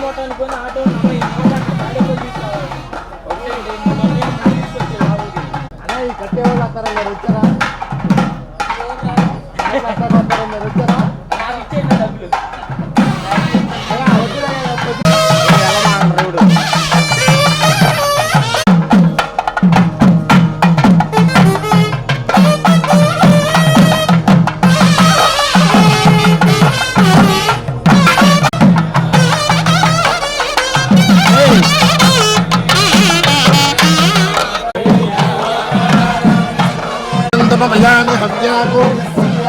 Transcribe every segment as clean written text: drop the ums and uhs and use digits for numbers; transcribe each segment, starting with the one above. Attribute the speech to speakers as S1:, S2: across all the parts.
S1: మూట అనుకుని ఆటో
S2: అదే ఈ కట్టేవాళ్ళు వస్తారా మీరు వచ్చారా మీరు వచ్చారా
S1: డబ్బులు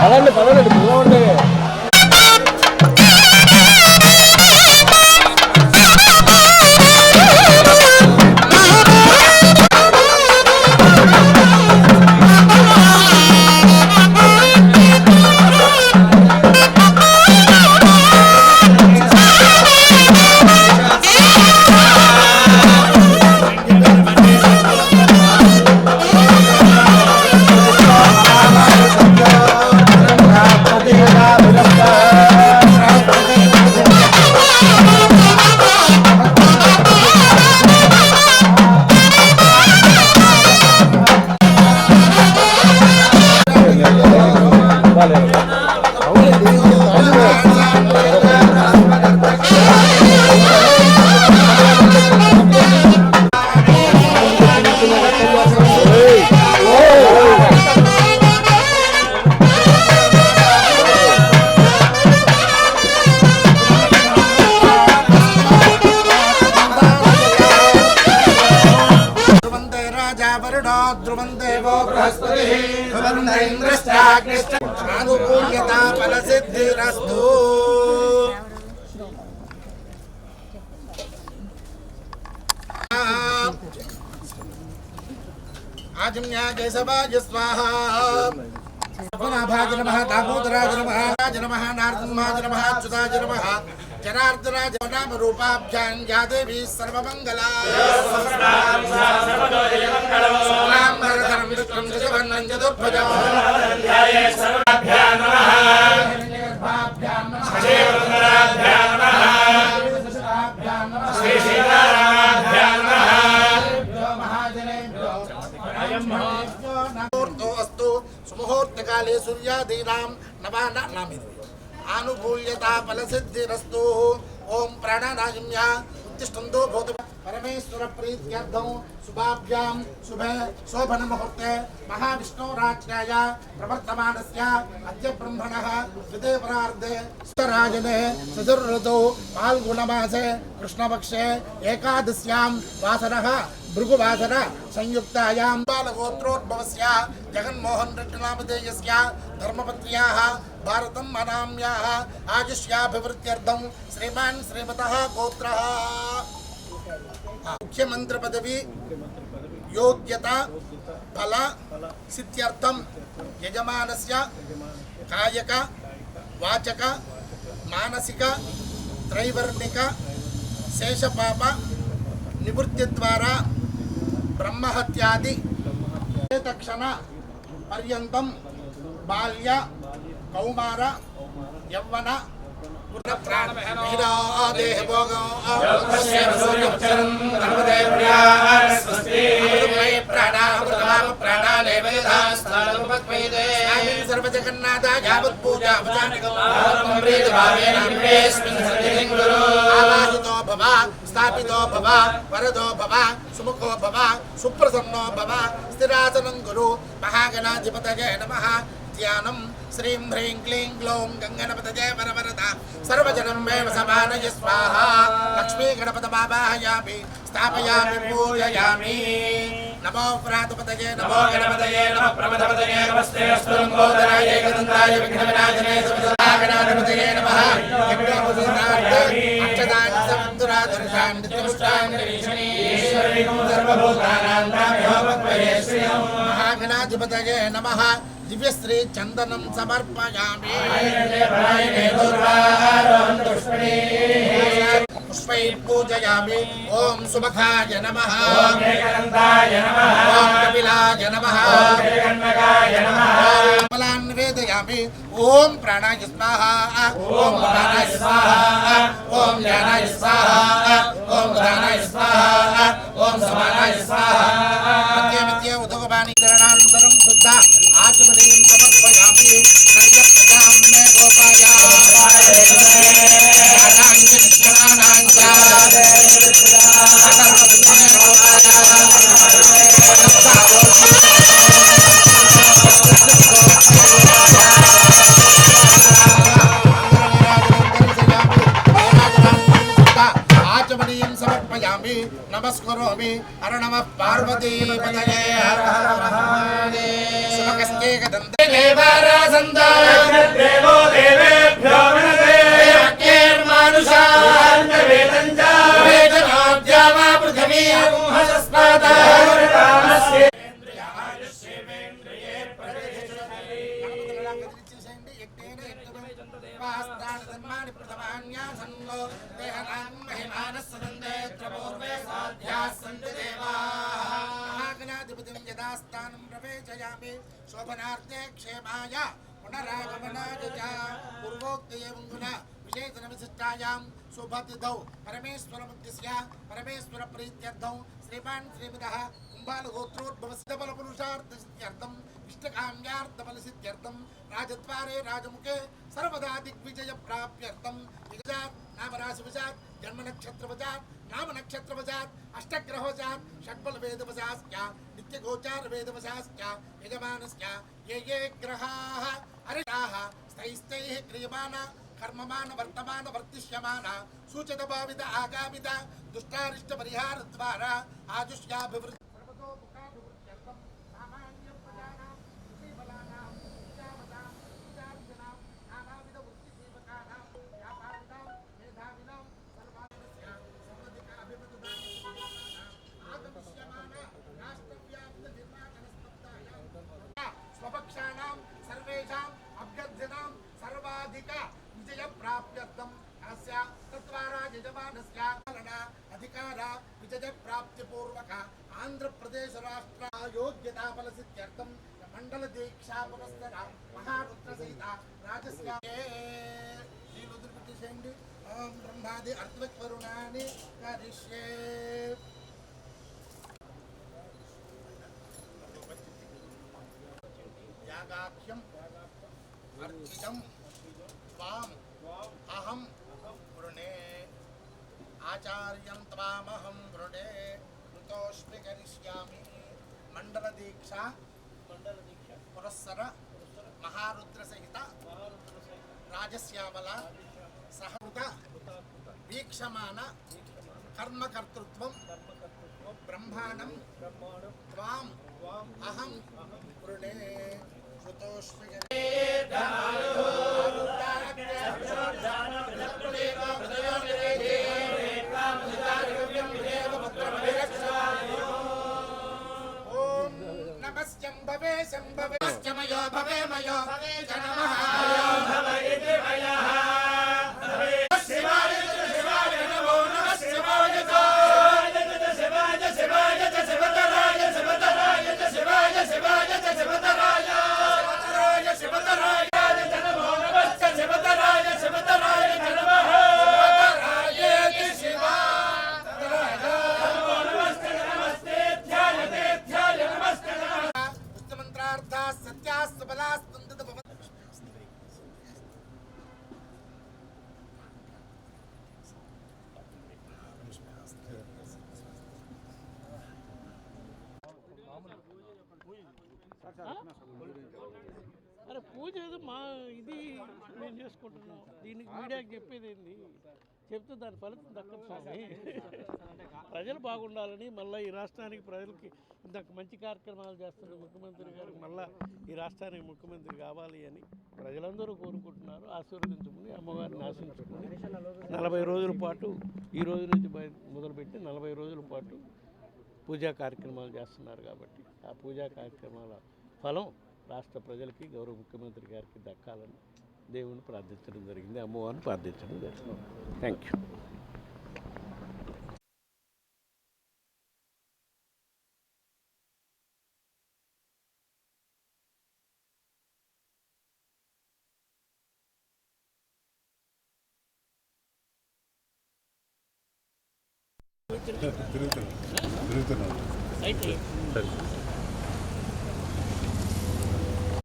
S1: పదండి పదండి దూరం ఉండే
S3: ध्रुवन्देवो बृहस्पतिः इन्द्रश्चाग्निश्चानुकूल्यता फलसिद्धिरस्तु। आजम्या केशवाय स्वाहा। भाज नमः दामोदराज नमः राज नमः नारदमाज नमः अच्युताज नमः जनार्दनाज नाम रूपाभ्यां या देवी सर्वमंगला शुक्लां वरदं विष्णुं शशिवर्णं चतुर्भुजं सर्वाभ्यां नमः शशिवर्णनाभ्यां नमः श्री सीतारामाभ्यां नमः अस्तु सुमुहूर्तकाले सूर्यादीनां नवानाम् आनुकूल्यता फलसिद्धिरस्तु। ओम प्राणानायम्य उत्तिष्ठन्तु भूत परमेश्वर प्रीत्यर्थं शुभाभ्यां शुभे शोभन मुहूर्ते महाविष्णुराज्ञाय प्रवर्तमानस्य अद्य ब्रह्मणः द्वितीयपरार्धे राजने चतुर्ऋतौ फाल्गुणमासे कृष्णपक्षे एकादश्यां वासरः भृगुवासर संयुक्तायां बालगोत्रोद्भवस्य जगन्मोहन रेड्डिनामधेयस्य धर्मपत्न्याः भारतं अनाम्याः आयुष्याभिवृद्ध्यर्थं श्रीमान् श्रीमतः गोत्रः मुख्यमंत्री पदवी योग्यता फल सिद्ध्यर्थं यजमानस्य कायक वाचक मानसिक त्रैवर्णिक शेषपाप निवृत्ति द्वारा ब्रह्महत्यादि तक्षण पर्यन्तं बाल्य कौमार यौवन स्थापितो भव वरदो भव सुमुखो भव सुप्रसन्नो भव स्थिरासनं कुरु। महागणाधिपतये नमः। ध्यानं श्रीं ह्रीं क्लीं ग्लौं गङ्गणपतये वरवरदा सर्वजनं मे समानय स्वाहा। लक्ष्मी गणपतमावाहयामि स्थापयामि पूजयामि। नमो प्रातपतये नमो गणपतये नमः प्रमथपतये नमस्ते अस्तु लम्बोदराय एकदन्ताय विघ्नविनाशने गणाधिपतये नमः। अक्षदान् समुद्रादर्शान् नित्यमुष्टान् गरीषणी सर्वभूतानां नाम्योपत्वये श्रियं। महागणाधिपतये नमः। दिव्यश्री चंदनं समर्पयामि। पुष्पैः पूजयामि ॐ सुमुखाय नमः
S4: ॐ एकदन्ताय नमः
S3: ॐ कपिलाय नमः
S4: ॐ जगन्मगाय नमः
S3: ॐ कमलान् निवेदयामि ॐ प्राणाय स्वाहा ॐ प्राणाय स्वाहा ॐ ज्ञानाय स्वाहा ॐ ज्ञानाय स्वाहा ॐ समानाय स्वाहा मध्ये मध्ये उदकपानि चरणान्तरं शुद्ध आचमनीं समर्पयामि सर्वप्रजां मे गोपाय आचमनीयं समर्पयामि नमस्करोमि हर नमः पार्वती पतये हर हर महादेव सुमकस्ते कदन्ते देवारासन्तो
S4: देवो देवेभ्यो वनते
S3: वाक्यैर्मानुषा
S4: वेदं च
S3: वेदनाद्या वा पृथिवी हस्तात् शोभनार्थे क्षेमाय पुनरागमनाय च पूर्वोक्तयेवं गुणा विशेषण विशिष्टायां शुभतिथौ परमेश्वरमुद्दिश्य परमेश्वरप्रीत्यर्थं श्रीमान् श्रीमतः कुम्भालगोत्रोद्भवसिद्धबलपुरुषार्थसिद्ध्यर्थम् इष्टकाम्यार्थबलसिद्ध्यर्थं राजद्वारे राजमुखे सर्वदा दिग्विजयप्राप्त्यर्थं विगजात् नामराशिवशात् जन्मनक्षत्रवशात् नामनक्षत्रवशात् अष्टग्रहवशात् षड्बलवेदवशाश्च नित्यगोचारवेदवशाश्च यजमानस्य ये ये ग्रहाः अरिताः स्थैस्तैः क्रियमाण कर्ममान वर्तमान वर्तिष्यमान सूचित भावित आगामित दुष्टारिष्ट परिहार द्वारा आजुष्याभिवृद्धि स्वपक्षाणां सर्वेषाम् अभ्यर्थनां सर्वाधिक विजय प्राप्त्यर्थं अस्य तद्वारा यजमानस्य अधिकार विजय प्राप्ति पूर्वक आंध्र प्रदेश राष्ट्र योग्यता फल सिद्ध्यर्थं मंडल दीक्षा पुरस्कार महारुद्र सहित राजस्य శ్రీలుద్రపతిశండి ఓం బ్రహ్మాది అర్ధవరుణాని కరిష్యే यागाख्यम अर्चितम त्वाम अहम वृणे आचार्यं त्वामहं वृणे ऋतोष्मि करिष्यामि मंडल दीक्षा पुरस्सर महारुद्र सहित राजश्यामला सहृत वीक्षमान कर्मकर्तृत्वं ब्रह्माणं त्वाम अहं वृणे ऋतोष्मि ओम नमस्यंभवे शंभवे नमस्यमयो भवे मयो भवे च नमः
S4: भव इति मयः
S3: शिवाय शिवाय नमो नमः शिवाय
S4: शिवाय शिवाय च शिवतराय शिवतराय च शिवाय शिवाय च शिवतराय
S3: शिवतराय
S4: च नमो नमश्च शिवतराय शिवतराय च नमः
S3: शिवतरायेति शिवाय
S4: नमो नमस्ते नमस्ते ध्यायते ध्याय नमस्ते नमः
S3: मंत्रार्थाः सत्याः सबलाः स्तुन्दित भवन्ति
S5: అరే పూజ ఏదో మా ఇది మేము చేసుకుంటున్నాం దీనికి మీడియాకి చెప్పేది ఏంది చెప్తే దాని ఫలితం దక్కదు స్వామి ప్రజలు బాగుండాలని మళ్ళీ ఈ రాష్ట్రానికి ప్రజలకి ఇంత మంచి కార్యక్రమాలు చేస్తున్న ముఖ్యమంత్రి గారు మళ్ళీ ఈ రాష్ట్రానికి ముఖ్యమంత్రి కావాలి అని ప్రజలందరూ కోరుకుంటున్నారు. ఆశీర్వదించుకుని అమ్మవారిని ఆశించుకుని 40 రోజుల పాటు ఈ రోజు నుంచి మొదలుపెట్టి 40 రోజుల పాటు పూజా కార్యక్రమాలు చేస్తున్నారు. కాబట్టి ఆ పూజా కార్యక్రమాల ఫలం రాష్ట్ర ప్రజలకి గౌరవ ముఖ్యమంత్రి గారికి దక్కాలని దేవుని ప్రార్థించడం జరిగింది, అమ్మవారిని ప్రార్థించడం జరిగింది. Thank you. తిరుగుతున్నాం అయితే